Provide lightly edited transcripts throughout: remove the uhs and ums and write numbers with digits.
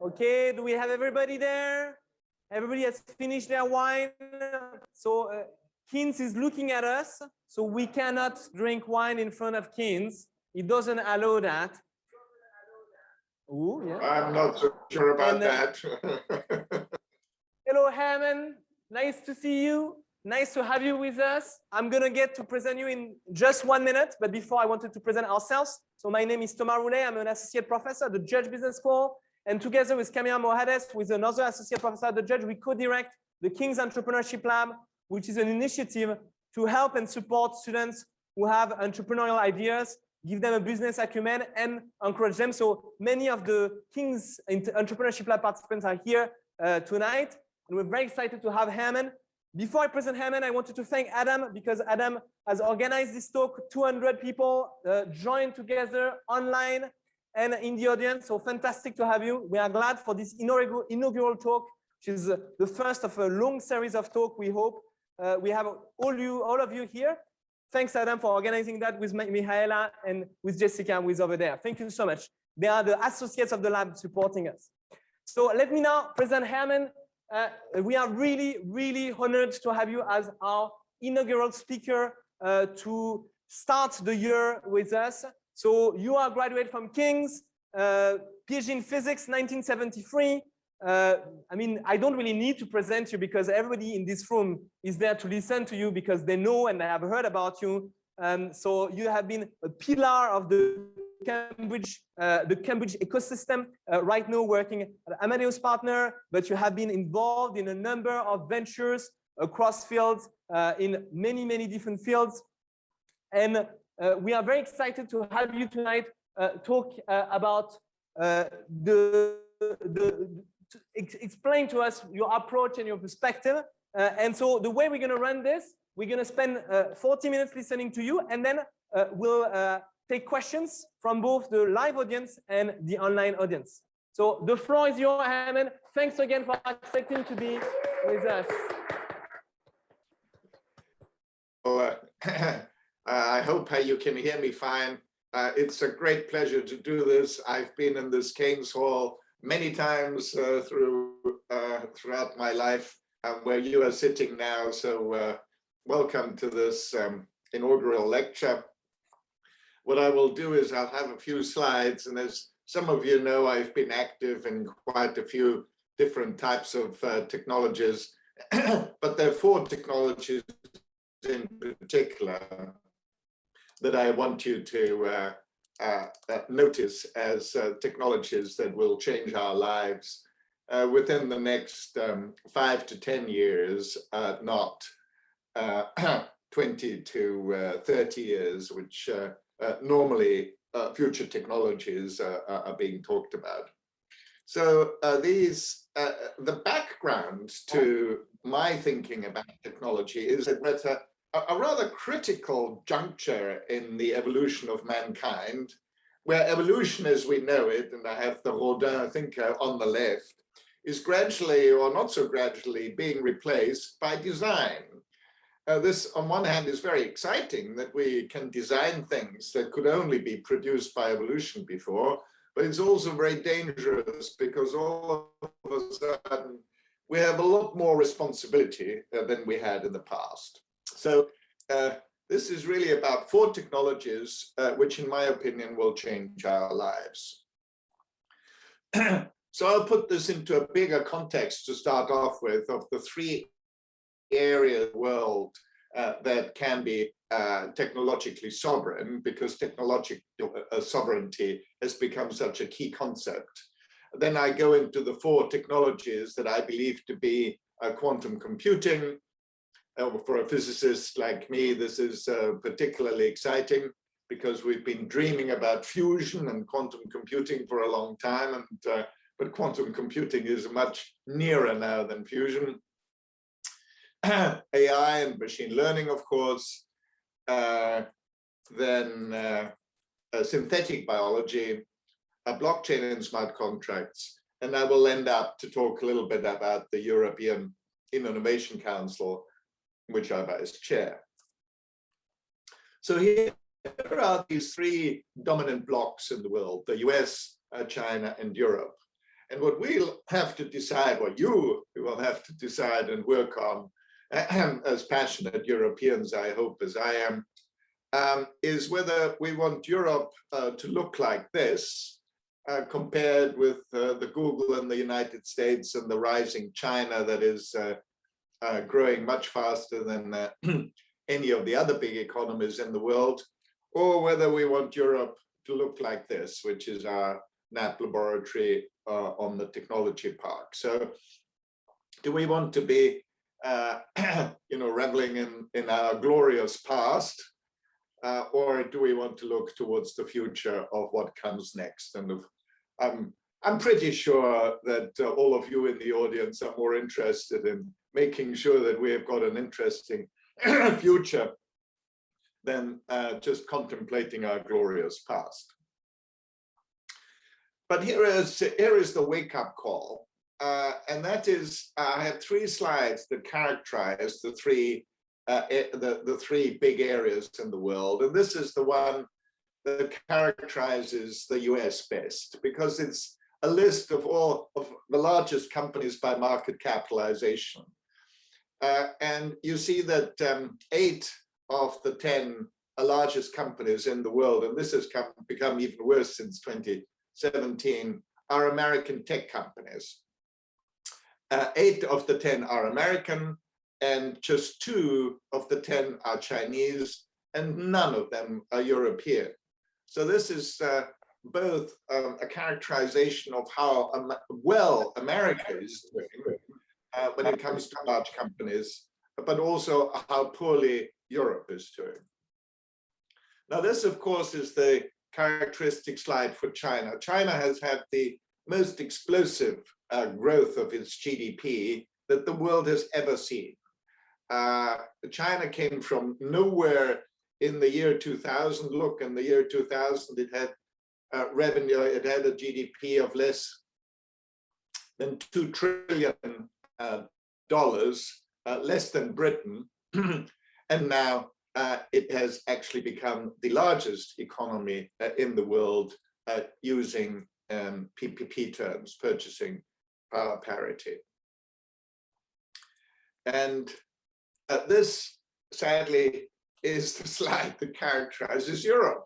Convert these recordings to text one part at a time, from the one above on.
Okay, do we have everybody there? Everybody has finished their wine. So Keynes is looking at us, so we cannot drink wine in front of Keynes. He doesn't allow that. Ooh, yeah. I'm not so sure about that. Hello, Hermann. Nice to see you. Nice to have you with us. I'm going to get to present you in just 1 minute, but before I wanted to present ourselves. So my name is Thomas Roulet. I'm an associate professor at the Judge Business School. And together with Camilla Mohades, with another associate professor at the Judge, we co-direct the King's Entrepreneurship Lab, which is an initiative to help and support students who have entrepreneurial ideas, give them a business acumen, and encourage them. So many of the King's Entrepreneurship Lab participants are here tonight, and we're very excited to have Hermann. Before I present Hermann, I wanted to thank Adam, because Adam has organized this talk. 200 people joined together online and in the audience. So fantastic to have you. We are glad for this inaugural talk, which is the first of a long series of talk. We hope we have all of you here. Thanks, Adam, for organizing that with Mihaela and with Jessica, who is over there. Thank you so much. They are the associates of the lab supporting us. So let me now present Hermann. We are really, really honored to have you as our inaugural speaker to start the year with us. So you are a graduate from King's, PhD in physics, 1973. I mean, I don't really need to present you because everybody in this room is there to listen to you because they know and they have heard about you. So you have been a pillar of the Cambridge ecosystem, right now working at Amadeus Partners, but you have been involved in a number of ventures across fields, in many, many different fields. And we are very excited to have you tonight talk about explain to us your approach and your perspective. And so the way we're going to run this, we're going to spend 40 minutes listening to you, and then we'll take questions from both the live audience and the online audience. So the floor is yours, Hermann. Thanks again for accepting to be with us. Well, I hope you can hear me fine. It's a great pleasure to do this. I've been in this Keynes Hall many times throughout my life, where you are sitting now. So welcome to this inaugural lecture. What I will do is I'll have a few slides, and as some of you know, I've been active in quite a few different types of technologies, but there are 4 technologies in particular that I want you to notice as technologies that will change our lives within the next 5 to 10 years, not 20 to 30 years, which normally future technologies are being talked about. So the background to my thinking about technology is that we're at a rather critical juncture in the evolution of mankind, where evolution as we know it, and I have the Rodin thinker on the left, is gradually, or not so gradually, being replaced by design. This, on one hand, is very exciting that we can design things that could only be produced by evolution before, but it's also very dangerous because all of a sudden we have a lot more responsibility than we had in the past. So this is really about 4 technologies which, in my opinion, will change our lives. So I'll put this into a bigger context to start off with, of the 3 areas of the world that can be technologically sovereign, because technological sovereignty has become such a key concept. Then I go into the 4 technologies that I believe to be quantum computing. For a physicist like me, this is particularly exciting because we've been dreaming about fusion and quantum computing for a long time, and but quantum computing is much nearer now than fusion. AI and machine learning, of course, then synthetic biology, blockchain and smart contracts, and I will end up to talk a little bit about the European Innovation Council, which I vice chair. So here are these 3 dominant blocks in the world: the US, China, and Europe. And what we'll have to decide, what you will have to decide and work on, as passionate Europeans, I hope, as I am, is whether we want Europe to look like this, compared with the Google in the United States and the rising China that is growing much faster than any of the other big economies in the world, or whether we want Europe to look like this, which is our NAP laboratory on the technology park. So do we want to be, reveling in our glorious past, or do we want to look towards the future of what comes next? And I'm pretty sure that all of you in the audience are more interested in making sure that we have got an interesting future than just contemplating our glorious past. But here is the wake-up call, and that is, I have 3 slides that characterize the three big areas in the world, and this is the one that characterizes the US best, because it's a list of all of the largest companies by market capitalization. And you see that 8 of the 10 largest companies in the world, and this has become even worse since 2017, are American tech companies. 8 of the 10 are American, and just 2 of the 10 are Chinese, and none of them are European. So this is both a characterization of how well America is doing when it comes to large companies, but also how poorly Europe is doing. Now, this, of course, is the characteristic slide for China. China has had the most explosive growth of its GDP that the world has ever seen. China came from nowhere in the year 2000. Look, in the year 2000, it had revenue, it had a GDP of less than $2 trillion, less than Britain. And now it has actually become the largest economy in the world using PPP terms, purchasing power parity. And this, sadly, is the slide that characterizes Europe.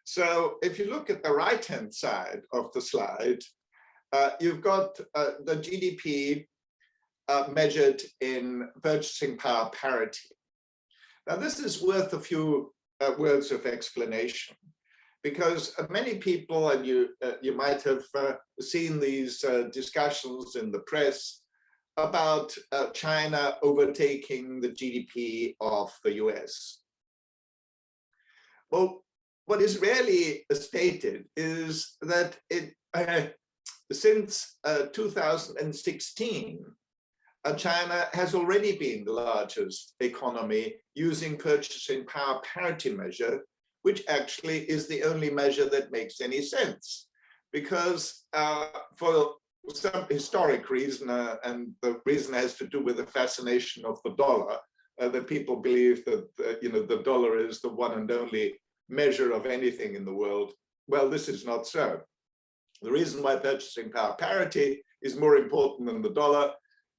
So if you look at the right-hand side of the slide, you've got the GDP measured in purchasing power parity. Now, this is worth a few words of explanation, because many people, and you might have seen these discussions in the press about China overtaking the GDP of the US. Well, what is rarely stated is that since 2016, China has already been the largest economy using purchasing power parity measure, which actually is the only measure that makes any sense. Because for some historic reason, and the reason has to do with the fascination of the dollar, that people believe that the dollar is the one and only measure of anything in the world. Well, this is not so. The reason why purchasing power parity is more important than the dollar,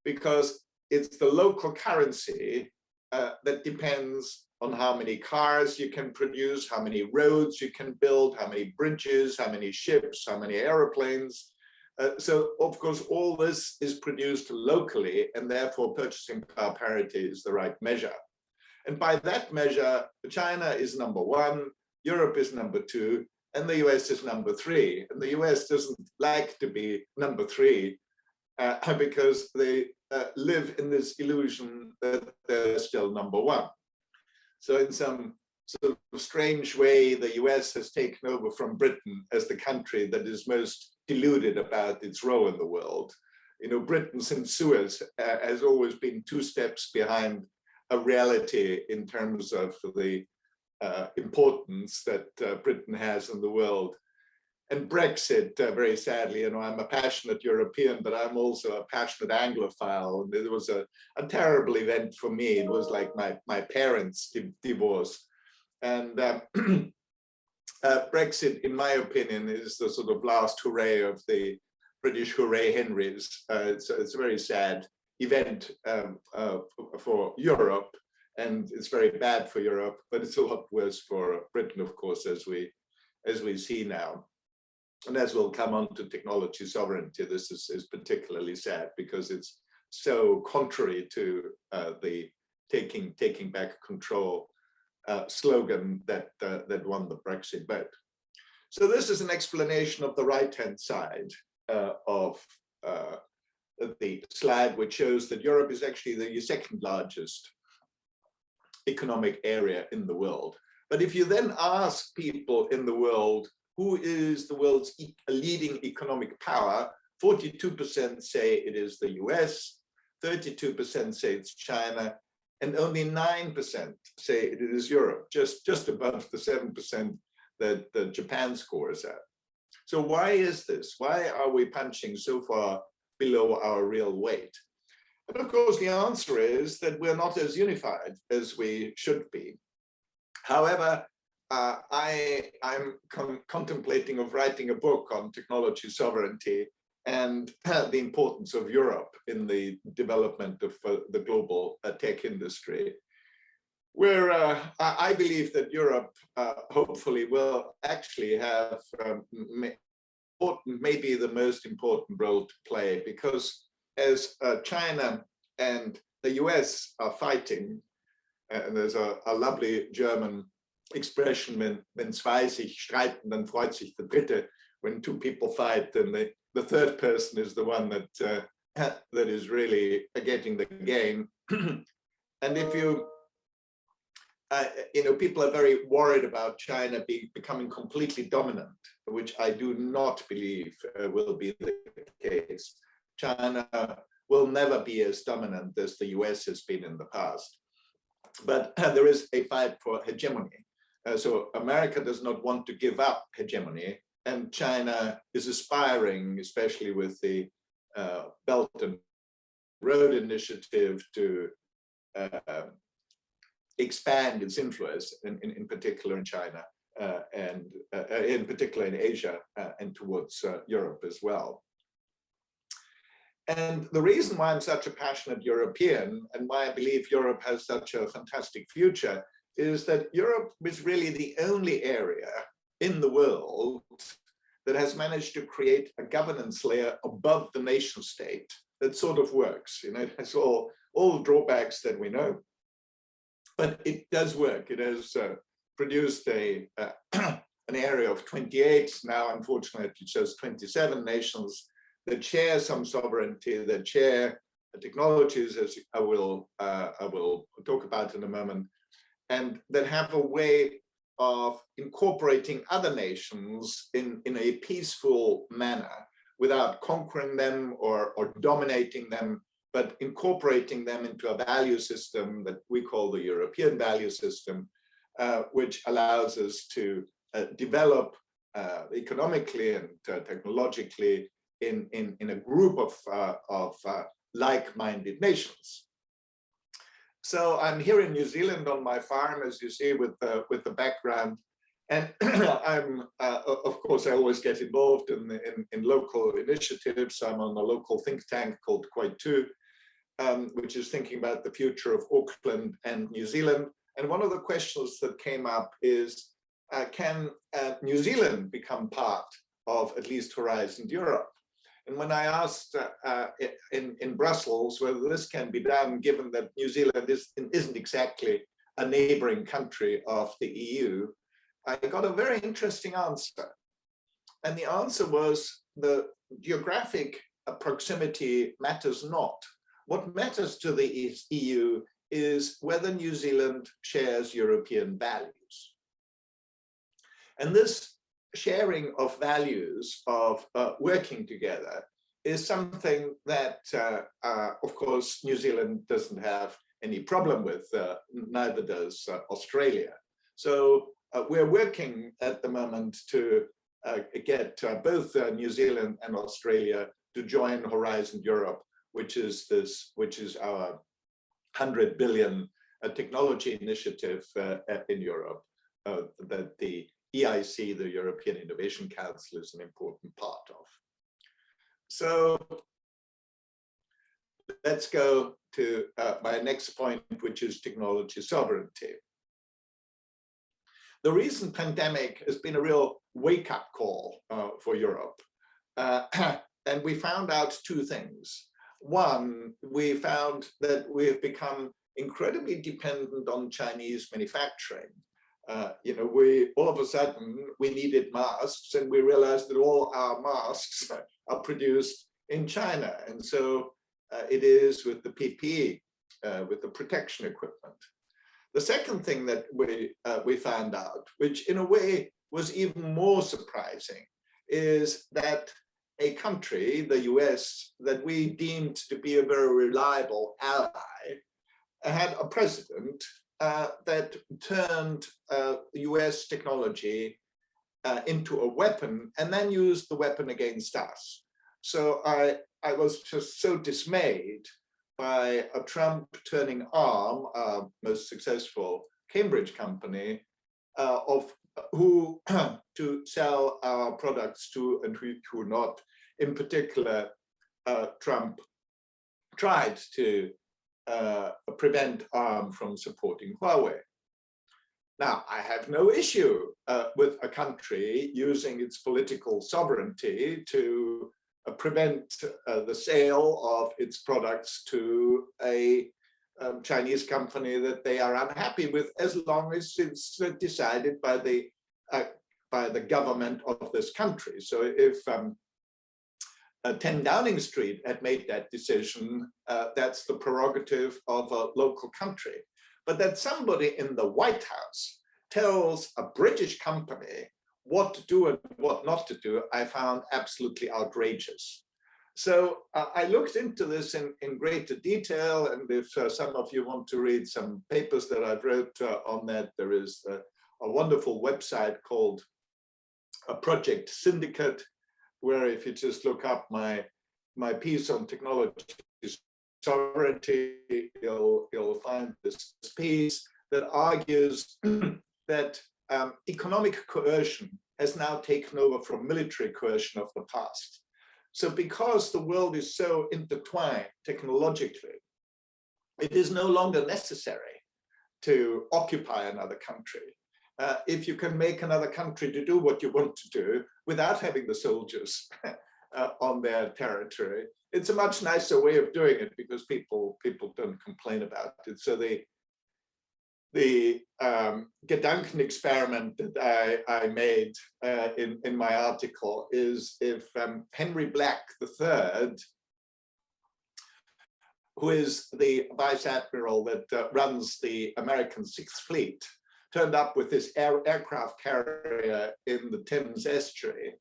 because it's the local currency that depends on how many cars you can produce, how many roads you can build, how many bridges, how many ships, how many airplanes. So, of course, all this is produced locally, and therefore purchasing power parity is the right measure. And by that measure, China is number 1, Europe is number 2, and the US is number 3. And the US doesn't like to be number 3 because they live in this illusion that they're still number 1. So in some sort of strange way, the US has taken over from Britain as the country that is most deluded about its role in the world. Britain since Suez has always been 2 steps behind a reality in terms of the importance that Britain has in the world. And Brexit, very sadly, I'm a passionate European, but I'm also a passionate Anglophile. And it was a terrible event for me. It was like my parents' divorce. And Brexit, in my opinion, is the sort of last hooray of the British hooray Henrys. It's a very sad event for Europe, and it's very bad for Europe, but it's a lot worse for Britain, of course, as we see now. And as we'll come on to technology sovereignty, this is particularly sad because it's so contrary to the taking back control slogan that won the Brexit vote. So this is an explanation of the right-hand side of the slide, which shows that Europe is actually the second largest economic area in the world. But if you then ask people in the world, who is the world's leading economic power, 42% say it is the US, 32% say it's China, and only 9% say it is Europe, just above the 7% that Japan scores at. So why is this? Why are we punching so far below our real weight? And of course, the answer is that we're not as unified as we should be. However, I'm contemplating of writing a book on technology sovereignty and the importance of Europe in the development of the global tech industry, where I believe that Europe hopefully will actually have maybe the most important role to play, because as China and the US are fighting, and there's a lovely German expression, wenn zwei sich streiten, dann freut sich der Dritte. When two people fight, then the third person is the one that is really getting the game. And if you people are very worried about China becoming completely dominant, which I do not believe will be the case. China will never be as dominant as the US has been in the past. But there is a fight for hegemony. So America does not want to give up hegemony, and China is aspiring, especially with the Belt and Road Initiative, to expand its influence, in particular in China, and in particular in Asia, and towards Europe as well. And the reason why I'm such a passionate European, and why I believe Europe has such a fantastic future, is that Europe is really the only area in the world that has managed to create a governance layer above the nation state that sort of works. It has all the drawbacks that we know, but it does work. It has produced an area of 28, now unfortunately just 27 nations that share some sovereignty, that share technologies, as I will talk about in a moment, and that have a way of incorporating other nations in a peaceful manner, without conquering them or dominating them, but incorporating them into a value system that we call the European value system, which allows us to develop economically and technologically in a group of like-minded nations. So I'm here in New Zealand on my farm, as you see, with the background, and I'm of course I always get involved in local initiatives. I'm on a local think tank called Quite2, which is thinking about the future of Auckland and New Zealand. And one of the questions that came up is, can New Zealand become part of at least Horizon Europe? And when I asked in Brussels whether this can be done, given that New Zealand isn't exactly a neighboring country of the EU, I got a very interesting answer. And the answer was the geographic proximity matters not. What matters to the EU is whether New Zealand shares European values. And this sharing of values, of working together, is something that, of course, New Zealand doesn't have any problem with, neither does Australia. So we're working at the moment to get both New Zealand and Australia to join Horizon Europe, which is our 100 billion technology initiative in Europe that the EIC, the European Innovation Council, is an important part of. So let's go to my next point, which is technology sovereignty. The recent pandemic has been a real wake-up call for Europe. And we found out two things. One, we found that we have become incredibly dependent on Chinese manufacturing. We all of a sudden, we needed masks, and we realized that all our masks are produced in China. And so it is with the PPE, with the protection equipment. The second thing that we found out, which in a way was even more surprising, is that a country, the US, that we deemed to be a very reliable ally, had a president that turned US technology into a weapon and then used the weapon against us. So I was just so dismayed by a Trump turning arm, most successful Cambridge company, of who to sell our products to and who not. In particular, Trump tried to prevent ARM from supporting Huawei. Now, I have no issue with a country using its political sovereignty to prevent the sale of its products to a Chinese company that they are unhappy with, as long as it's decided by the government of this country. So if 10 Downing Street had made that decision, that's the prerogative of a local country. But that somebody in the White House tells a British company what to do and what not to do, I found absolutely outrageous. So I looked into this in greater detail, and if some of you want to read some papers that I've wrote on that, there is a wonderful website called Project Syndicate, where if you just look up my piece on technology sovereignty, you'll find this piece that argues that economic coercion has now taken over from military coercion of the past. So because the world is so intertwined technologically, it is no longer necessary to occupy another country. If you can make another country to do what you want to do without having the soldiers on their territory, it's a much nicer way of doing it, because people don't complain about it. So the Gedanken experiment that I made in my article is if Henry Black III, who is the vice admiral that runs the American Sixth Fleet, turned up with this aircraft carrier in the Thames estuary,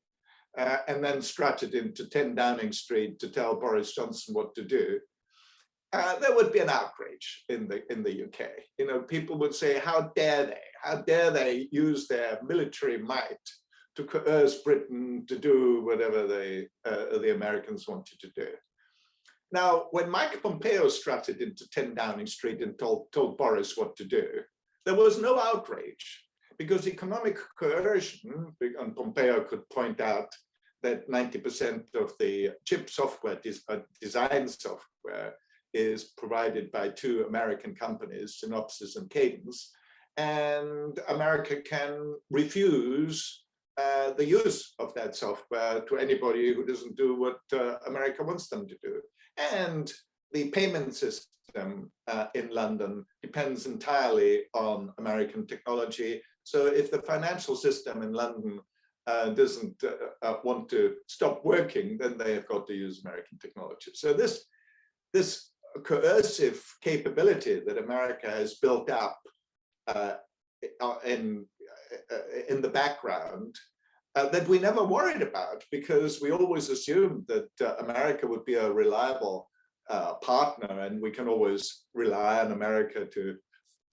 and then strutted into 10 Downing Street to tell Boris Johnson what to do, there would be an outrage in the UK. You know, people would say, how dare they use their military might to coerce Britain to do whatever the Americans wanted to do. Now, when Mike Pompeo strutted into 10 Downing Street and told Boris what to do, there was no outrage, because economic coercion, and Pompeo could point out that 90% of the chip software, design software, is provided by two American companies, Synopsys and Cadence, and America can refuse the use of that software to anybody who doesn't do what America wants them to do. And the payment system in London depends entirely on American technology. So if the financial system in London doesn't want to stop working, then they have got to use American technology. So this coercive capability that America has built up in the background that we never worried about, because we always assumed that America would be a reliable partner, and we can always rely on America to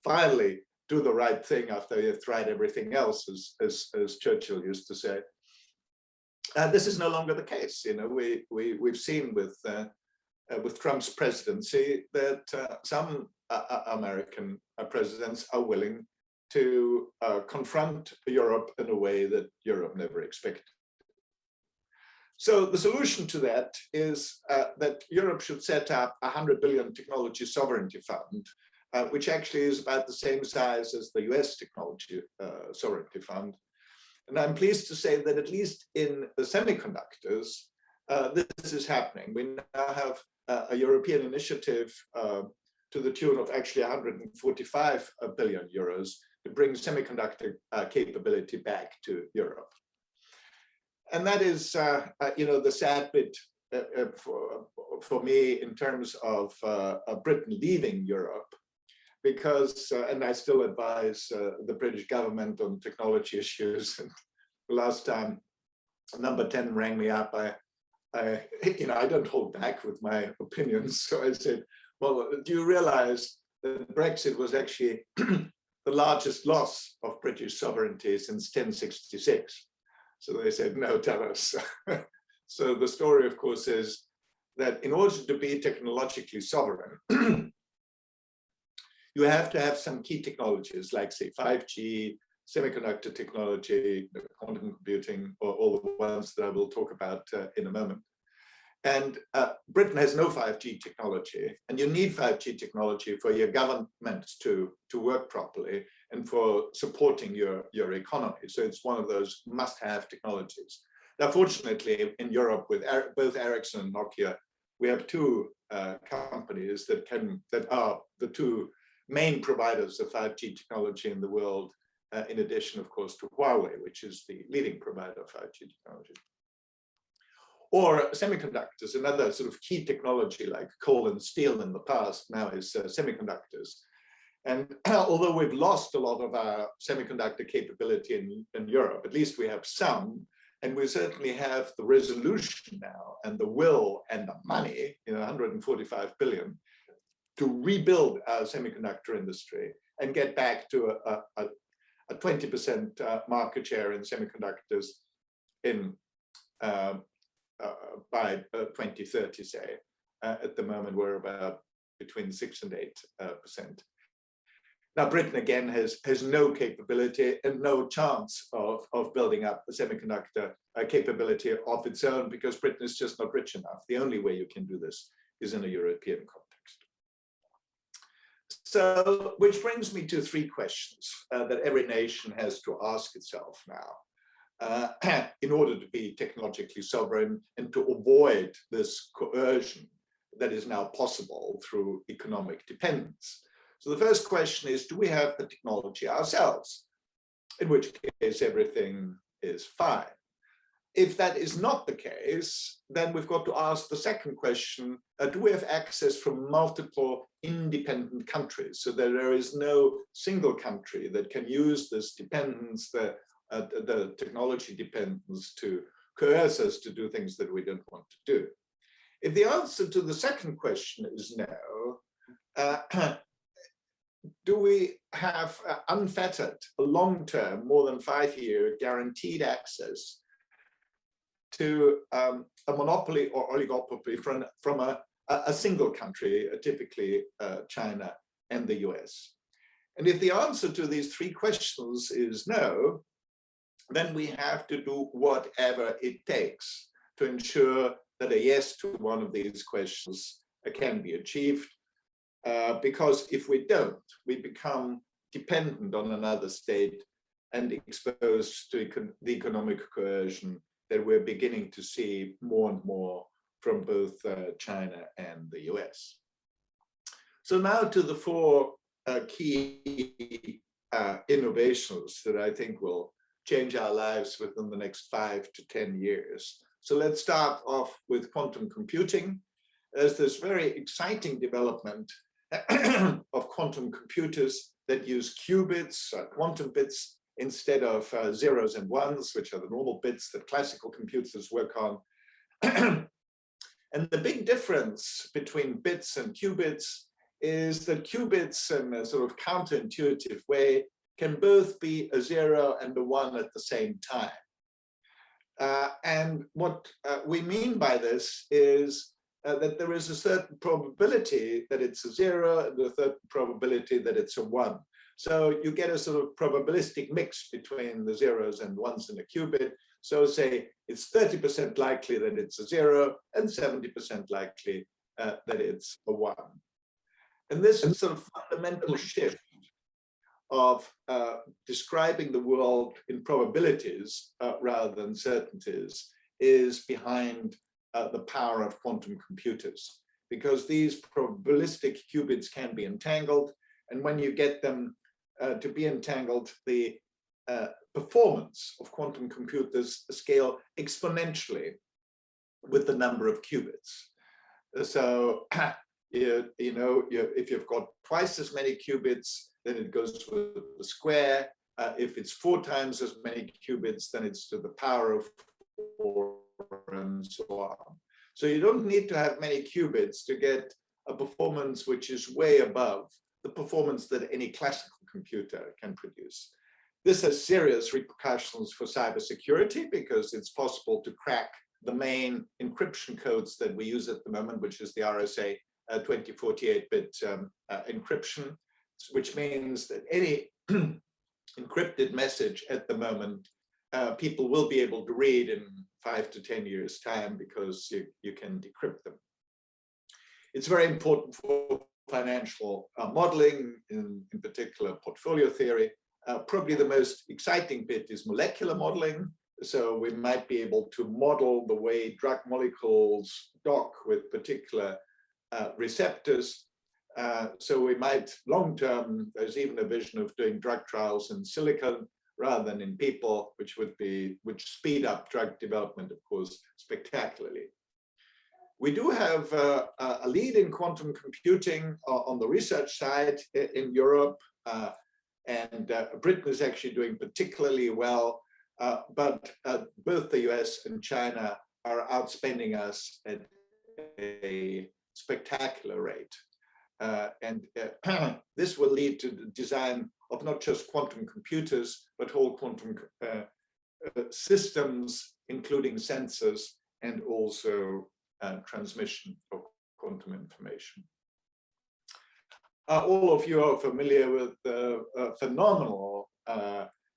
finally do the right thing after you've tried everything else, as Churchill used to say. This is no longer the case. You know, we've seen with Trump's presidency that some American presidents are willing to confront Europe in a way that Europe never expected. So the solution to that is that Europe should set up a 100 billion technology sovereignty fund, which actually is about the same size as the US technology sovereignty fund. And I'm pleased to say that at least in the semiconductors, this is happening. We now have a European initiative to the tune of actually 145 billion euros to bring semiconductor capability back to Europe. And that is, the sad bit for me in terms of Britain leaving Europe, because, and I still advise the British government on technology issues. And the last time number 10 rang me up, I don't hold back with my opinions. So I said, well, do you realize that Brexit was actually the largest loss of British sovereignty since 1066? So they said, no, tell us. So the story, of course, is that in order to be technologically sovereign, you have to have some key technologies like, say, 5G, semiconductor technology, quantum computing, or all the ones that I will talk about in a moment. And Britain has no 5G technology, and you need 5G technology for your government to work properly and for supporting your economy. So it's one of those must-have technologies. Now, fortunately, in Europe, with both Ericsson and Nokia, we have two companies that are the two main providers of 5G technology in the world, in addition, of course, to Huawei, which is the leading provider of 5G technology. Or semiconductors, another sort of key technology like coal and steel in the past now is semiconductors. And although we've lost a lot of our semiconductor capability in Europe, at least we have some, and we certainly have the resolution now and the will and the money, 145 billion, to rebuild our semiconductor industry and get back to a 20% market share in semiconductors in by 2030, say. At the moment, we're about between 6 and 8%. Now, Britain, again, has no capability and no chance of building up a semiconductor capability of its own, because Britain is just not rich enough. The only way you can do this is in a European context. So, which brings me to three questions that every nation has to ask itself now. In order to be technologically sovereign and to avoid this coercion that is now possible through economic dependence. So the first question is, do we have the technology ourselves? In which case everything is fine. If that is not the case, then we've got to ask the second question, do we have access from multiple independent countries so that there is no single country that can use this dependence, the technology dependence, to coerce us to do things that we don't want to do? If the answer to the second question is no, do we have unfettered, long-term, more than 5-year guaranteed access to a monopoly or oligopoly from a single country, typically China and the US? And if the answer to these three questions is no, then we have to do whatever it takes to ensure that a yes to one of these questions can be achieved. Because if we don't, we become dependent on another state and exposed to the economic coercion that we're beginning to see more and more from both China and the US. So now to the four key innovations that I think will change our lives within the next 5 to 10 years. So let's start off with quantum computing. There's this very exciting development of quantum computers that use qubits, quantum bits, instead of zeros and ones, which are the normal bits that classical computers work on. And the big difference between bits and qubits is that qubits, in a sort of counterintuitive way, can both be a 0 and a 1 at the same time. And what we mean by this is that there is a certain probability that it's a 0 and a certain probability that it's a 1. So you get a sort of probabilistic mix between the zeros and ones in a qubit. So say it's 30% likely that it's a 0 and 70% likely that it's a 1. And this sort of fundamental shift of describing the world in probabilities rather than certainties is behind the power of quantum computers, because these probabilistic qubits can be entangled, and when you get them to be entangled, the performance of quantum computers scale exponentially with the number of qubits. So if you've got twice as many qubits, then it goes with the square. If it's 4 times as many qubits, then it's to the power of 4 and so on. So you don't need to have many qubits to get a performance which is way above the performance that any classical computer can produce. This has serious repercussions for cybersecurity because it's possible to crack the main encryption codes that we use at the moment, which is the RSA 2048-bit encryption, which means that any encrypted message at the moment, people will be able to read in 5 to 10 years' time because you can decrypt them. It's very important for financial modeling, in particular portfolio theory. Probably the most exciting bit is molecular modeling. So we might be able to model the way drug molecules dock with particular receptors. So we might long-term, there's even a vision of doing drug trials in silicon rather than in people, which speed up drug development, of course, spectacularly. We do have a lead in quantum computing on the research side in Europe, and Britain is actually doing particularly well, but both the US and China are outspending us at a spectacular rate. And this will lead to the design of not just quantum computers, but whole quantum systems, including sensors and also transmission of quantum information. All of you are familiar with the phenomenal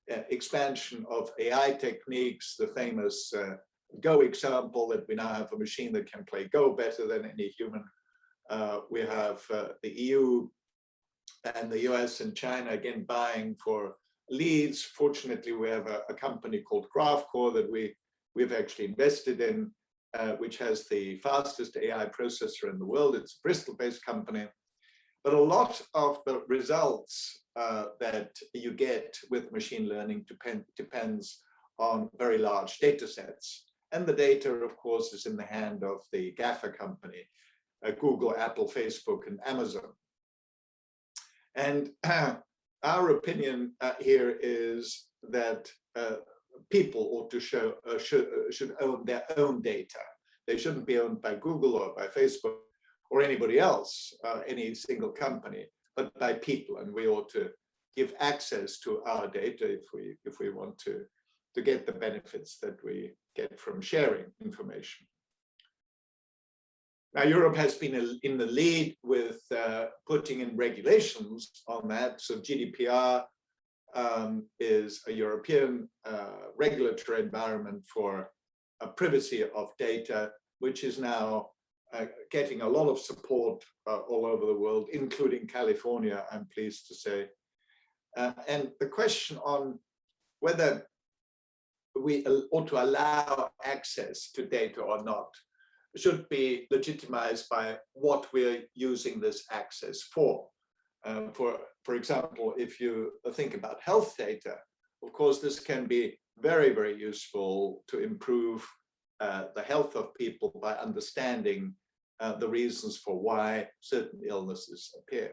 expansion of AI techniques, the famous Go example that we now have a machine that can play Go better than any human. We have the EU and the US and China again vying for leads. Fortunately, we have a company called GraphCore that we've actually invested in, which has the fastest AI processor in the world. It's a Bristol-based company. But a lot of the results that you get with machine learning depends on very large data sets. And the data, of course, is in the hand of the GAFA company, Google, Apple, Facebook, and Amazon. And our opinion here is that people ought to should own their own data. They shouldn't be owned by Google or by Facebook or anybody else, any single company, but by people. And we ought to give access to our data if we want to get the benefits that we get from sharing information. Now, Europe has been in the lead with putting in regulations on that. So GDPR is a European regulatory environment for privacy of data, which is now getting a lot of support all over the world, including California, I'm pleased to say. And the question on whether we ought to allow access to data or not should be legitimized by what we're using this access for. For example, if you think about health data, of course, this can be very, very useful to improve the health of people by understanding the reasons for why certain illnesses appear.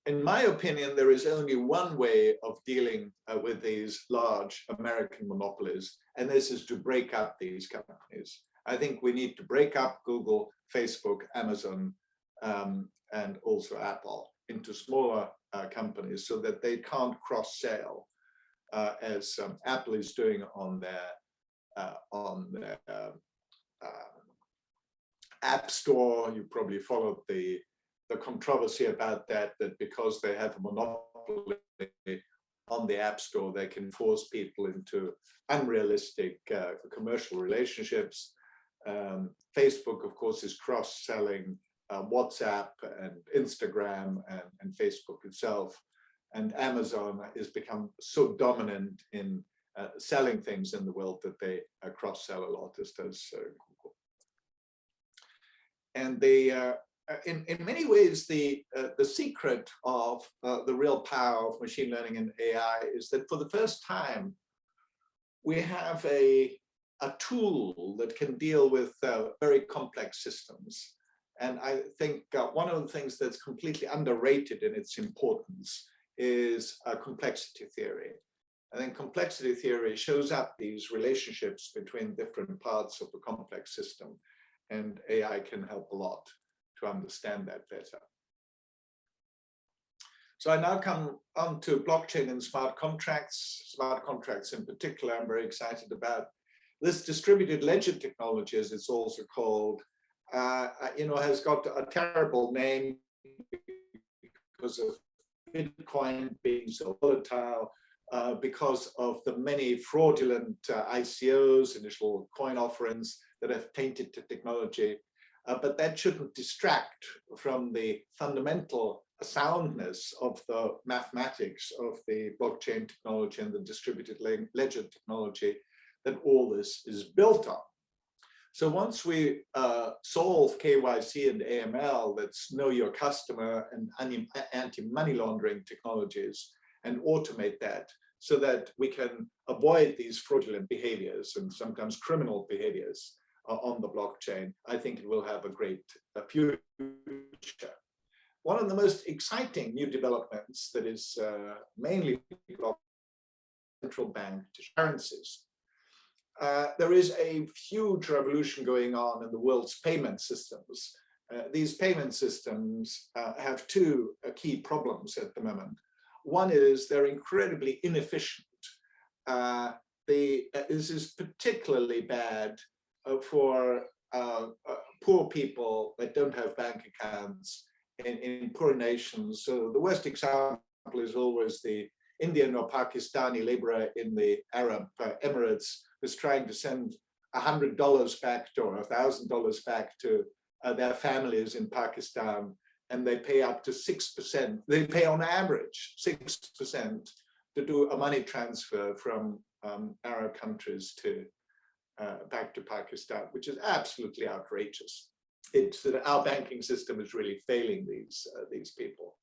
In my opinion, there is only one way of dealing with these large American monopolies, and this is to break up these companies. I think we need to break up Google, Facebook, Amazon, and also Apple into smaller companies so that they can't cross-sell, as Apple is doing on their App Store. You probably followed the controversy about that because they have a monopoly on the App Store. They can force people into unrealistic commercial relationships. Facebook, of course, is cross-selling WhatsApp and Instagram and Facebook itself. And Amazon has become so dominant in selling things in the world that they cross-sell a lot, as does Google. And in many ways, the secret of the real power of machine learning and AI is that for the first time, we have a tool that can deal with very complex systems. And I think one of the things that's completely underrated in its importance is complexity theory. I think complexity theory shows up these relationships between different parts of the complex system, and AI can help a lot to understand that better. So I now come on to blockchain and smart contracts in particular. I'm very excited about this distributed ledger technology, as it's also called. Has got a terrible name because of Bitcoin being so volatile, because of the many fraudulent ICOs, initial coin offerings, that have tainted the technology. But that shouldn't distract from the fundamental soundness of the mathematics of the blockchain technology and the distributed ledger technology that all this is built on. So once we solve KYC and AML, that's know your customer and anti-money laundering technologies, and automate that so that we can avoid these fraudulent behaviors and sometimes criminal behaviors on the blockchain, I think it will have a great future. One of the most exciting new developments that is mainly central bank currencies. There is a huge revolution going on in the world's payment systems. These payment systems have two key problems at the moment. One is they're incredibly inefficient. This is particularly bad for poor people that don't have bank accounts in poor nations. So the worst example is always the Indian or Pakistani laborer in the Arab Emirates who's trying to send $100 back or $1,000 back to their families in Pakistan, and they pay up to 6%. They pay on average 6% to do a money transfer from Arab countries to back to Pakistan, which is absolutely outrageous. It's that our banking system is really failing these people.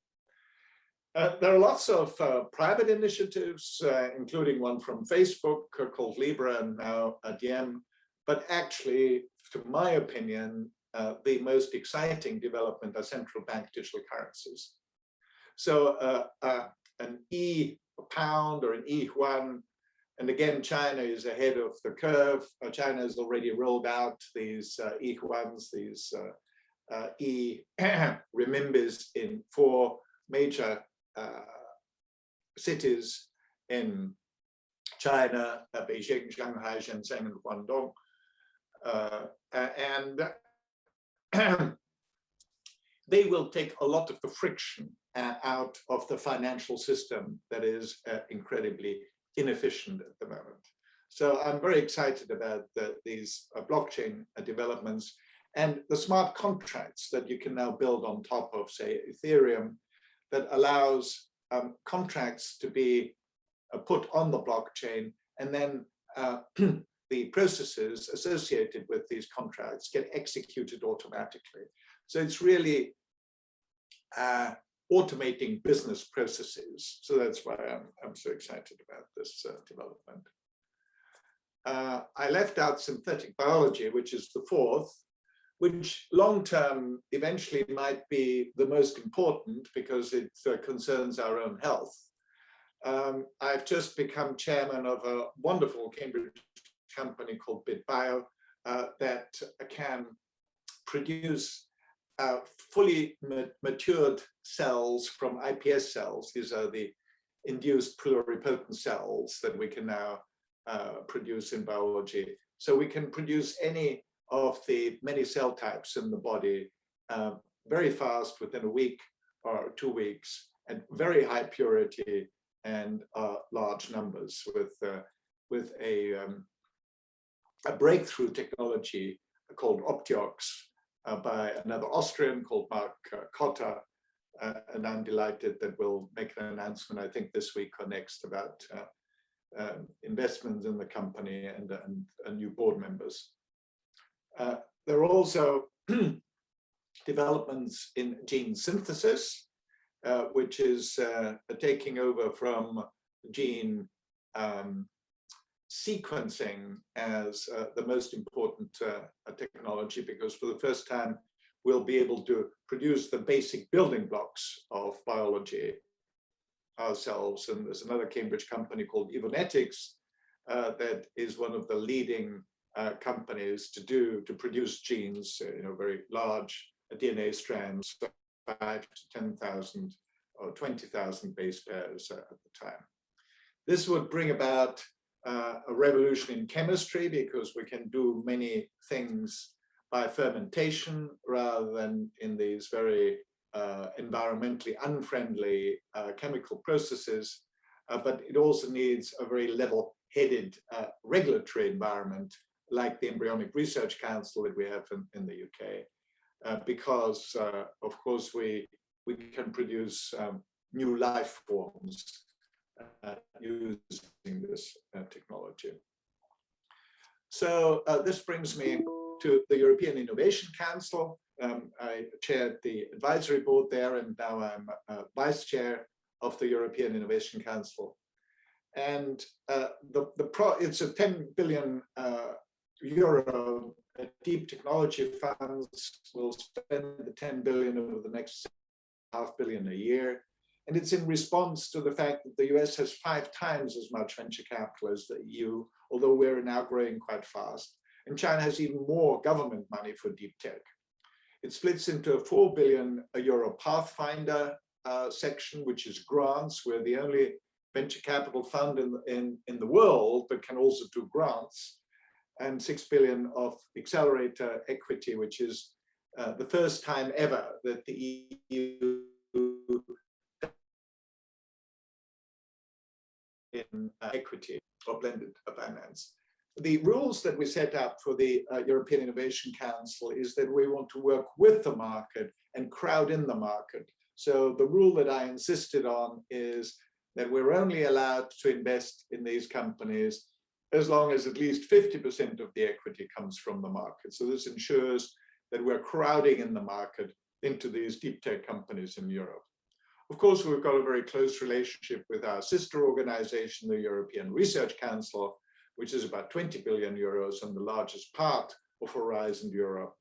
There are lots of private initiatives, including one from Facebook called Libra and now Diem. But actually, to my opinion, the most exciting development are central bank digital currencies. So an e-pound or an e-yuan, and again, China is ahead of the curve. China has already rolled out these e-yuans, these e-renminbis in 4 major cities in China: Beijing, Shanghai, Shenzhen, and Guangdong. And they will take a lot of the friction out of the financial system that is incredibly inefficient at the moment. So I'm very excited about these blockchain developments and the smart contracts that you can now build on top of, say, Ethereum, that allows contracts to be put on the blockchain, and then the processes associated with these contracts get executed automatically. So it's really automating business processes. So that's why I'm so excited about this development. I left out synthetic biology, which is the 4th, which long-term eventually might be the most important because it concerns our own health. I've just become chairman of a wonderful Cambridge company called BitBio that can produce fully matured cells from iPS cells. These are the induced pluripotent cells that we can now produce in biology. So we can produce any of the many cell types in the body very fast, within a week or 2 weeks, at very high purity, and large numbers with a breakthrough technology called Optiox by another Austrian called Mark Kotter. And I'm delighted that we'll make an announcement, I think this week or next, about investments in the company and new board members. There are also developments in gene synthesis, which is taking over from gene sequencing as the most important technology, because for the first time we'll be able to produce the basic building blocks of biology ourselves. And there's another Cambridge company called Evonetics that is one of the leading companies to produce genes, very large DNA strands, 5 to 10,000 or 20,000 base pairs at the time. This would bring about a revolution in chemistry, because we can do many things by fermentation rather than in these very environmentally unfriendly chemical processes. But it also needs a very level-headed regulatory environment, like the Embryonic Research Council that we have in the UK, because of course we can produce new life forms using this technology. So this brings me to the European Innovation Council. I chaired the advisory board there, and now I'm vice chair of the European Innovation Council. And it's a 10 billion euro deep technology funds. Will spend the 10 billion over the next $500 million a year. And it's in response to the fact that the US has 5 times as much venture capital as the EU, although we're now growing quite fast. And China has even more government money for deep tech. It splits into a 4 billion euro Pathfinder section, which is grants. We're the only venture capital fund in the world, but can also do grants. And 6 billion of accelerator equity, which is the first time ever that the EU in equity or blended finance. The rules that we set up for the European Innovation Council is that we want to work with the market and crowd in the market. So the rule that I insisted on is that we're only allowed to invest in these companies as long as at least 50% of the equity comes from the market. So this ensures that we're crowding in the market into these deep tech companies in Europe. Of course, we've got a very close relationship with our sister organization, the European Research Council, which is about 20 billion euros and the largest part of Horizon Europe.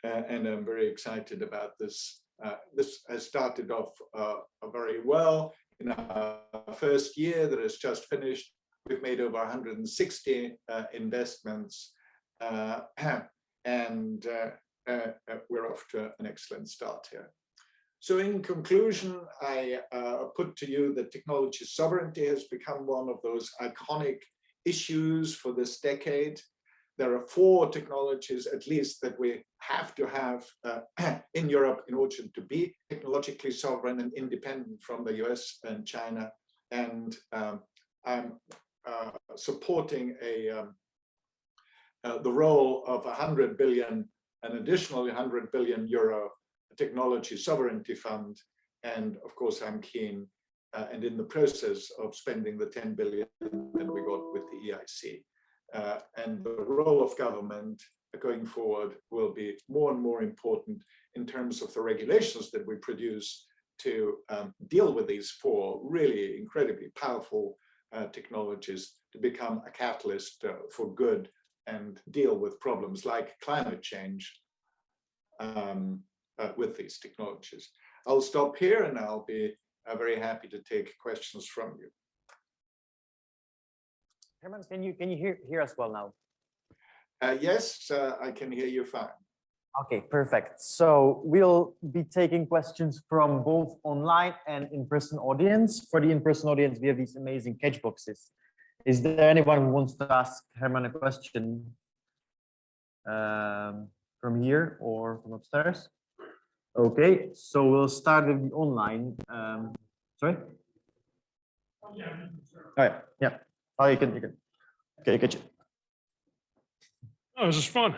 And I'm very excited about this. This has started off very well. In our first year that has just finished, we've made over 160 investments, and we're off to an excellent start here. So in conclusion, I put to you that technology sovereignty has become one of those iconic issues for this decade. There are 4 technologies, at least, that we have to have in Europe in order to be technologically sovereign and independent from the US and China. And I'm supporting the role of 100 billion, an additional 100 billion euro technology sovereignty fund. And of course, I'm keen and in the process of spending the 10 billion that we got with the EIC. And the role of government going forward will be more and more important in terms of the regulations that we produce to deal with these 4 really incredibly powerful technologies to become a catalyst for good and deal with problems like climate change with these technologies. I'll stop here and I'll be very happy to take questions from you. Hermann, can you hear us well now? Yes, I can hear you fine. Okay, perfect. So we'll be taking questions from both online and in-person audience. For the in-person audience, we have these amazing catch boxes. Is there anyone who wants to ask Hermann a question from here or from upstairs? Okay, so we'll start with the online. Sorry? All right. Yeah. Oh, you can. Okay, good. Oh, this is fun.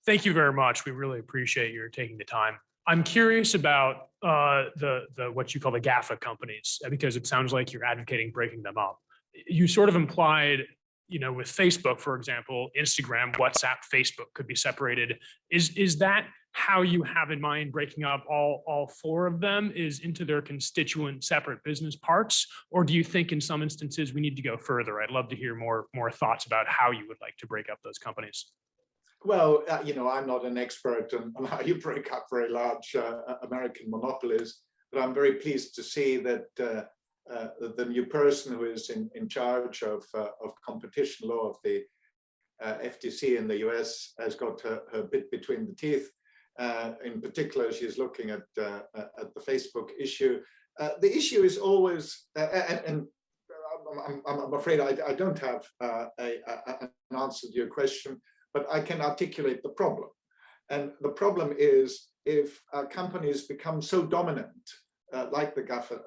Thank you very much. We really appreciate your taking the time. I'm curious about the what you call the GAFA companies, because it sounds like you're advocating breaking them up. You sort of implied, with Facebook, for example, Instagram, WhatsApp, Facebook could be separated. Is that how you have in mind breaking up all four of them, is into their constituent separate business parts? Or do you think in some instances we need to go further? I'd love to hear more thoughts about how you would like to break up those companies. Well, I'm not an expert on how you break up very large American monopolies, but I'm very pleased to see that the new person who is in charge of competition law of the FTC in the US has got her bit between the teeth. In particular, she's looking at the Facebook issue. The issue is always, and I'm afraid I don't have an answer to your question, but I can articulate the problem. And the problem is, if companies become so dominant, like the GAFA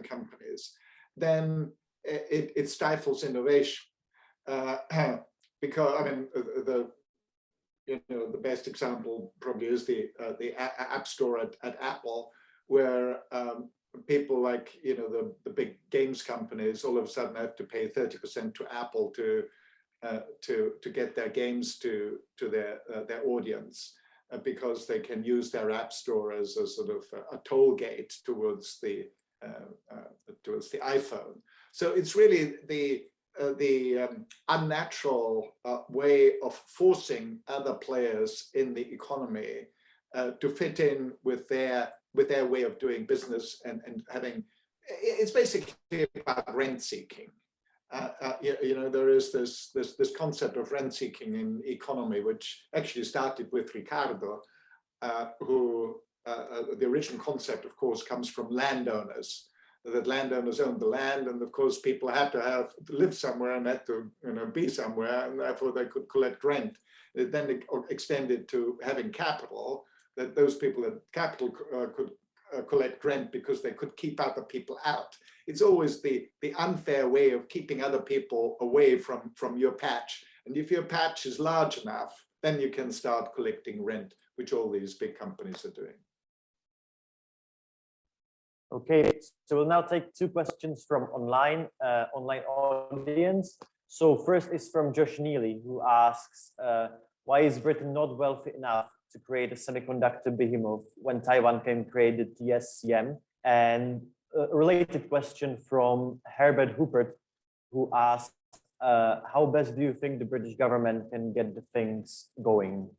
companies, then it stifles innovation. Because the best example probably is the App Store at Apple, where people like the big games companies all of a sudden have to pay 30% to Apple to get their games to their audience, because they can use their App Store as a sort of a toll gate towards the iPhone. So it's really the unnatural way of forcing other players in the economy to fit in with their way of doing business, and having, it's basically about rent seeking. There is this concept of rent seeking in economy, which actually started with Ricardo, who the original concept, of course, comes from landowners. That landowners owned the land, and of course people had to live somewhere and had to be somewhere, and therefore they could collect rent. It then extended to having capital, that those people at capital could collect rent because they could keep other people out. It's always the unfair way of keeping other people away from your patch. And if your patch is large enough, then you can start collecting rent, which all these big companies are doing. Okay, so we'll now take two questions from online audience. So first is from Josh Neely, who asks, why is Britain not wealthy enough to create a semiconductor behemoth when Taiwan can create the TSCM? And a related question from Herbert Hoopert, who asks, how best do you think the British government can get the things going?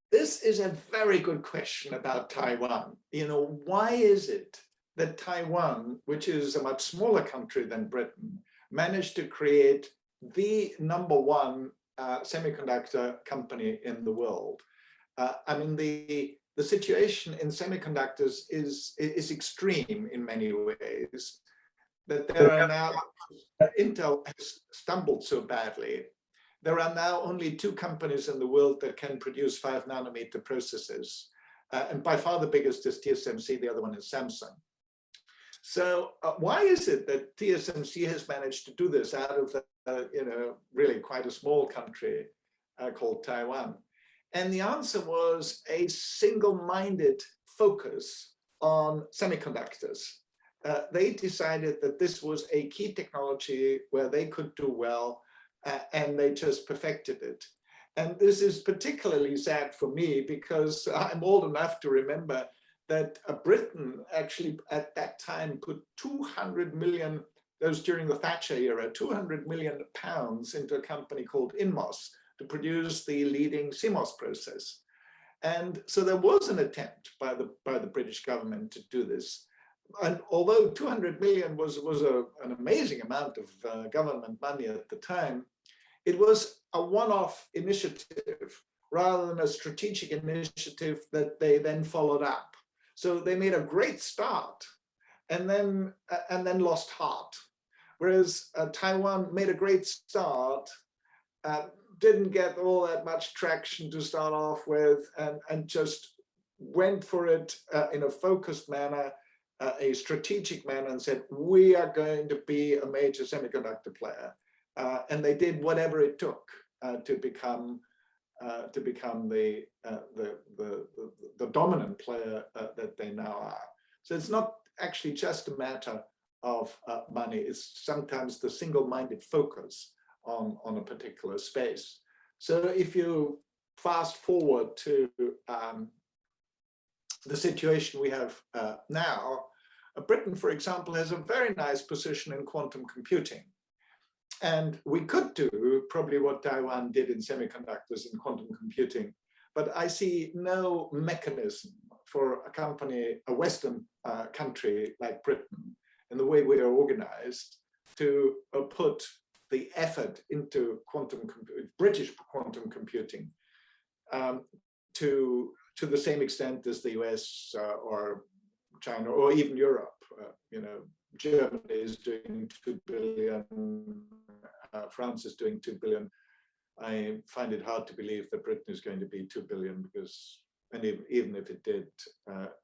This is a very good question about Taiwan. Why is it that Taiwan, which is a much smaller country than Britain, managed to create the #1 semiconductor company in the world? The situation in semiconductors is extreme in many ways. That there are now, Intel has stumbled so badly. There are now only 2 companies in the world that can produce 5-nanometer processors. And by far the biggest is TSMC, the other one is Samsung. So why is it that TSMC has managed to do this out of really quite a small country called Taiwan? And the answer was a single-minded focus on semiconductors. They decided that this was a key technology where they could do well, and they just perfected it. And this is particularly sad for me because I'm old enough to remember that Britain actually at that time put 200 million, that was during the Thatcher era, 200 million pounds into a company called Inmos to produce the leading CMOS process. And so there was an attempt by the British government to do this. And although 200 million was an amazing amount of government money at the time, it was a one-off initiative rather than a strategic initiative that they then followed up. So they made a great start and then lost heart. Whereas Taiwan made a great start, didn't get all that much traction to start off with, and just went for it in a focused manner, a strategic manner and said, we are going to be a major semiconductor player. And they did whatever it took to become the dominant player that they now are. So it's not actually just a matter of money. It's sometimes the single-minded focus on a particular space. So if you fast forward to the situation we have now, Britain, for example, has a very nice position in quantum computing. And we could do probably what Taiwan did in semiconductors in quantum computing, but I see no mechanism for a company, a Western country like Britain, in the way we are organized, to put the effort into British quantum computing to the same extent as the US or China or even Europe. You know, Germany is doing 2 billion, France is doing 2 billion. I find it hard to believe that Britain is going to be 2 billion because, and even if it did,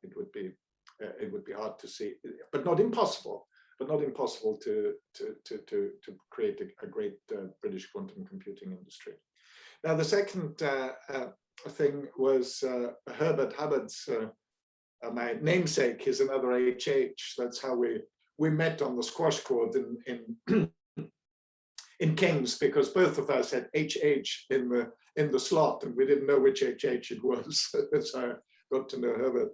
it would be hard to see, but not impossible. But not impossible to create a great British quantum computing industry. Now, the second thing was Herbert Hubbard's. My namesake is another HH. That's how we met on the squash court in King's, because both of us had HH in the slot, and we didn't know which HH it was. So I got to know Herbert.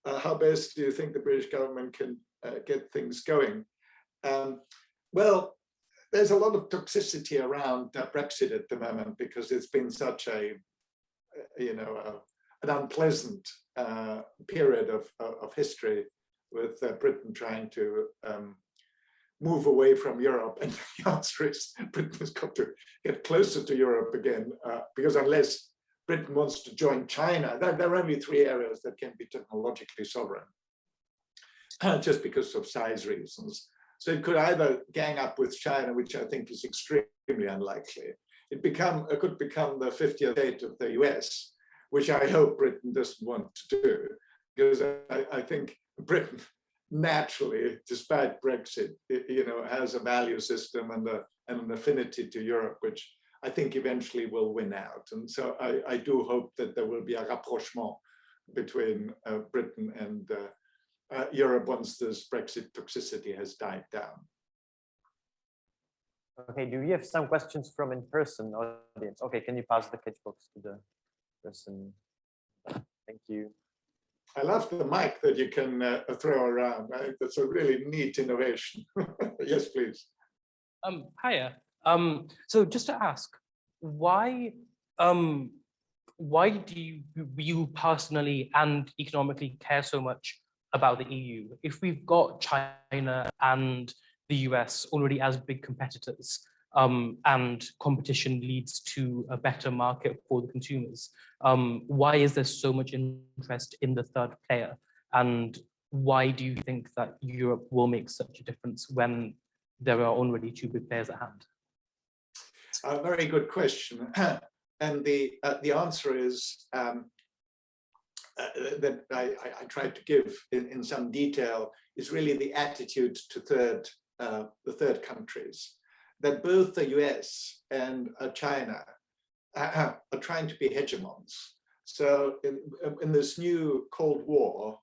How best do you think the British government can get things going? Well, there's a lot of toxicity around Brexit at the moment because it's been such a, an unpleasant period of history with Britain trying to move away from Europe. And the answer is Britain has got to get closer to Europe again, because unless Britain wants to join China, there are only 3 areas that can be technologically sovereign, just because of size reasons. So it could either gang up with China, which I think is extremely unlikely. It could become the 50th state of the US, which I hope Britain doesn't want to do, because I think Britain naturally, despite Brexit, has a value system and an affinity to Europe, which I think eventually will win out. And so I do hope that there will be a rapprochement between Britain and Europe once this Brexit toxicity has died down. Okay, do we have some questions from in-person audience? Okay, can you pass the catch box to the person? Thank you. I love the mic that you can throw around. I think that's a really neat innovation. Yes, please. Hiya. So just to ask, why do you personally and economically care so much about the EU? If we've got China and the US already as big competitors, and competition leads to a better market for the consumers, why is there so much interest in the third player? And why do you think that Europe will make such a difference when there are already 2 big players at hand? A very good question. And the answer is that I tried to give in some detail is really the attitude to the third countries, that both the US and China are trying to be hegemons. So in this new Cold War,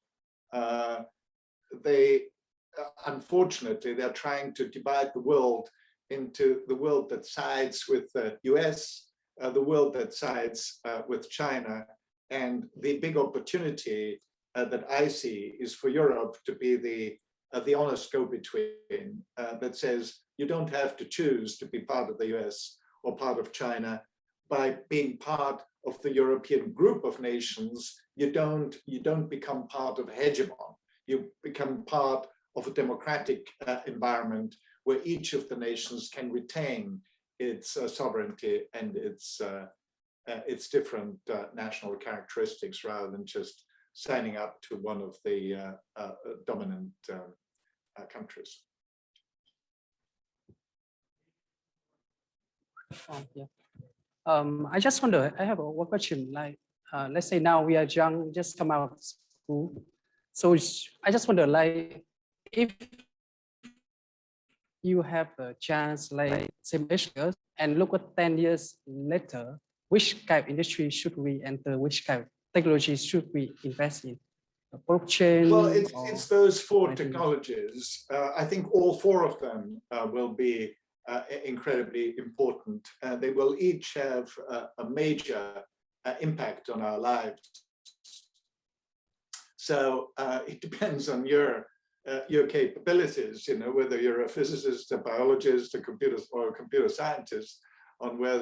unfortunately, they're trying to divide the world into the world that sides with the US, the world that sides with China. And the big opportunity that I see is for Europe to be the honest go-between that says you don't have to choose to be part of the US or part of China. By being part of the European group of nations, you don't become part of a hegemon. You become part of a democratic environment where each of the nations can retain its sovereignty and its different national characteristics, rather than just signing up to one of the dominant countries. I just wonder, I have one question, like, let's say now we are young, just come out of school. So I just wonder, like, if you have a chance, like simulation, and look at 10 years later, which kind of industry should we enter? Which kind of technology should we invest in? Blockchain? Well, it's those four anything? technologies. I think all four of them will be incredibly important. They will each have a major impact on our lives. So it depends on your capabilities, you know, whether you're a physicist, a biologist, a computer scientist, on where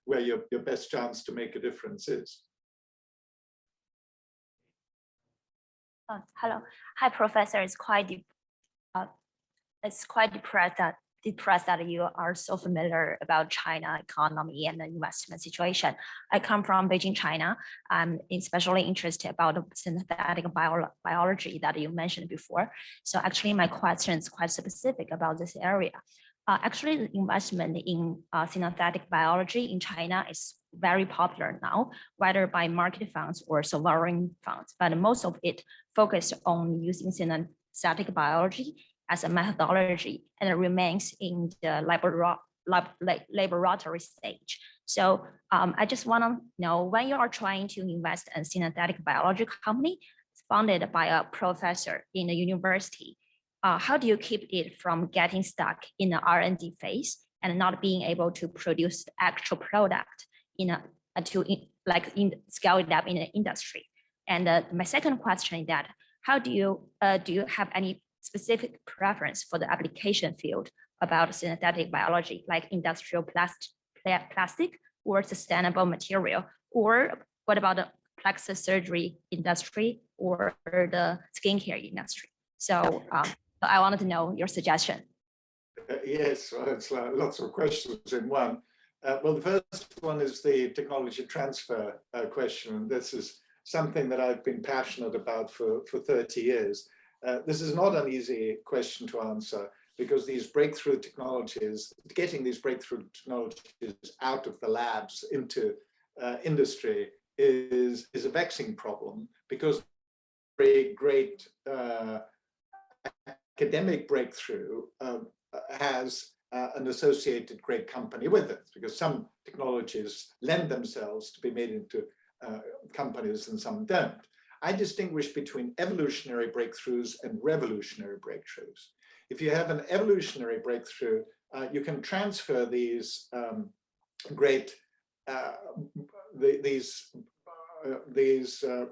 where your best chance to make a difference is. Hello, hi, Professor. It's quite depressed that you are so familiar about China economy and the investment situation. I come from Beijing, China. I'm especially interested about the synthetic biology that you mentioned before. So actually, my question is quite specific about this area. Actually, the investment in synthetic biology in China is very popular now, whether by market funds or sovereign funds, but most of it focused on using synthetic biology as a methodology, and it remains in the laboratory stage. So I just want to know, when you are trying to invest in synthetic biology company funded by a professor in a university, how do you keep it from getting stuck in the R&D phase and not being able to produce the actual product scale it up in the industry? And my second question is that, how do you have any specific preference for the application field about synthetic biology, like industrial plastic or sustainable material, or what about the plastic surgery industry or the skincare industry? So I wanted to know your suggestion. Yes, well, it's lots of questions in one. Well, the first one is the technology transfer question. This is something that I've been passionate about for 30 years. This is not an easy question to answer, because these breakthrough technologies, getting these breakthrough technologies out of the labs into industry is a vexing problem, because a great academic breakthrough has an associated great company with it, because some technologies lend themselves to be made into companies and some don't. I distinguish between evolutionary breakthroughs and revolutionary breakthroughs. If you have an evolutionary breakthrough, you can transfer these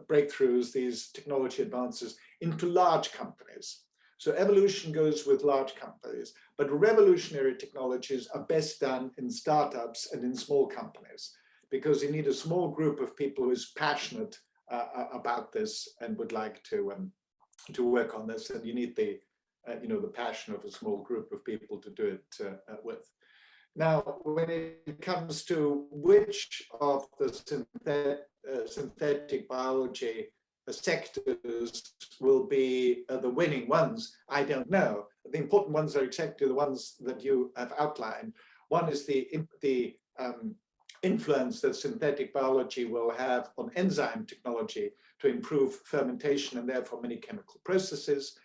breakthroughs, these technology advances, into large companies. So evolution goes with large companies, but revolutionary technologies are best done in startups and in small companies, because you need a small group of people who is passionate about this and would like to work on this, and you need the the passion of a small group of people to do it with. Now, when it comes to which of the synthetic biology sectors will be the winning ones, I don't know. The important ones are exactly the ones that you have outlined. One is the influence that synthetic biology will have on enzyme technology to improve fermentation and therefore many chemical processes.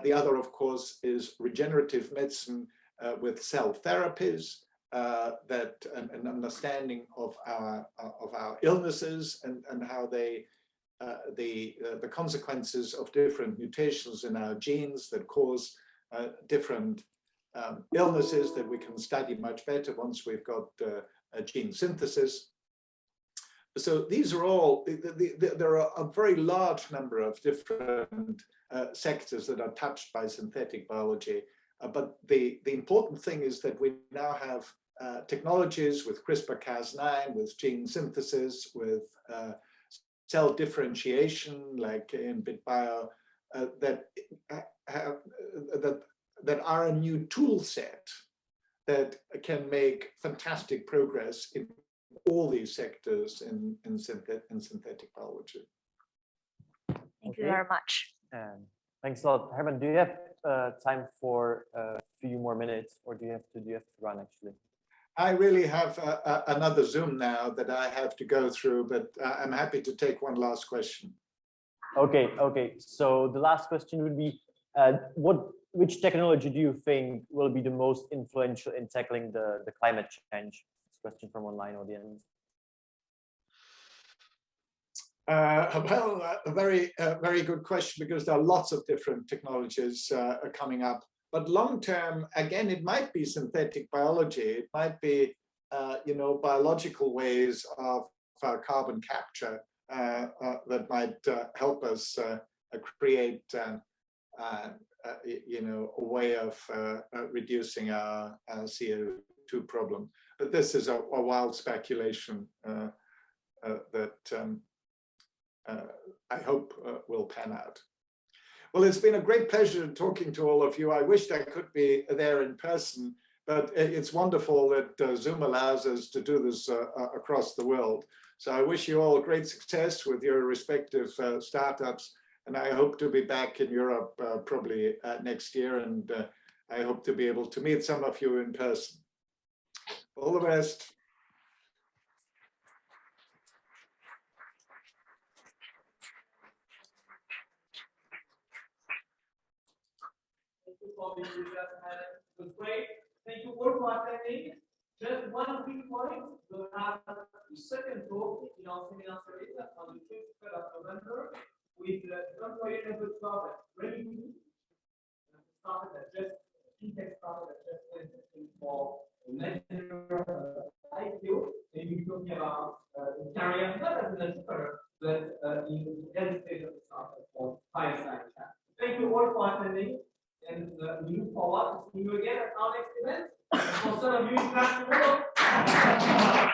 The other, of course, is regenerative medicine with cell therapies, that an understanding of our illnesses and how they the consequences of different mutations in our genes that cause different illnesses that we can study much better once we've got a gene synthesis. So these are all, there are a very large number of different sectors that are touched by synthetic biology. But the important thing is that we now have technologies with CRISPR-Cas9, with gene synthesis, with cell differentiation, like in BitBio, that are a new tool set that can make fantastic progress in all these sectors in synthetic biology. Thank you very much. Thanks a lot, Herman. Do you have time for a few more minutes, or do you have to run actually? I really have another Zoom now that I have to go through, but I'm happy to take one last question. Okay. So the last question would be, which technology do you think will be the most influential in tackling the climate change? This question from online audience. Well, a very good question, because there are lots of different technologies coming up. But long term, again, it might be synthetic biology. It might be, biological ways of carbon capture that might help us create, a way of reducing our CO2 problem. But this is a wild speculation that I hope will pan out. Well, it's been a great pleasure talking to all of you. I wished I could be there in person, but it's wonderful that Zoom allows us to do this across the world. So I wish you all great success with your respective startups, and I hope to be back in Europe probably next year, and I hope to be able to meet some of you in person. All the best. It was great. Thank you all for attending. Just one quick point. We'll have the second talk in our seminar series on the 23rd of November with the employee level startup ready to started that just fintech startup that just went for major IPO, and we're talking about career not as an entrepreneur, but in the early stage of the startup for fireside chat. Thank you all for attending. And we look forward to seeing you again at our next event. For some of you in class tomorrow.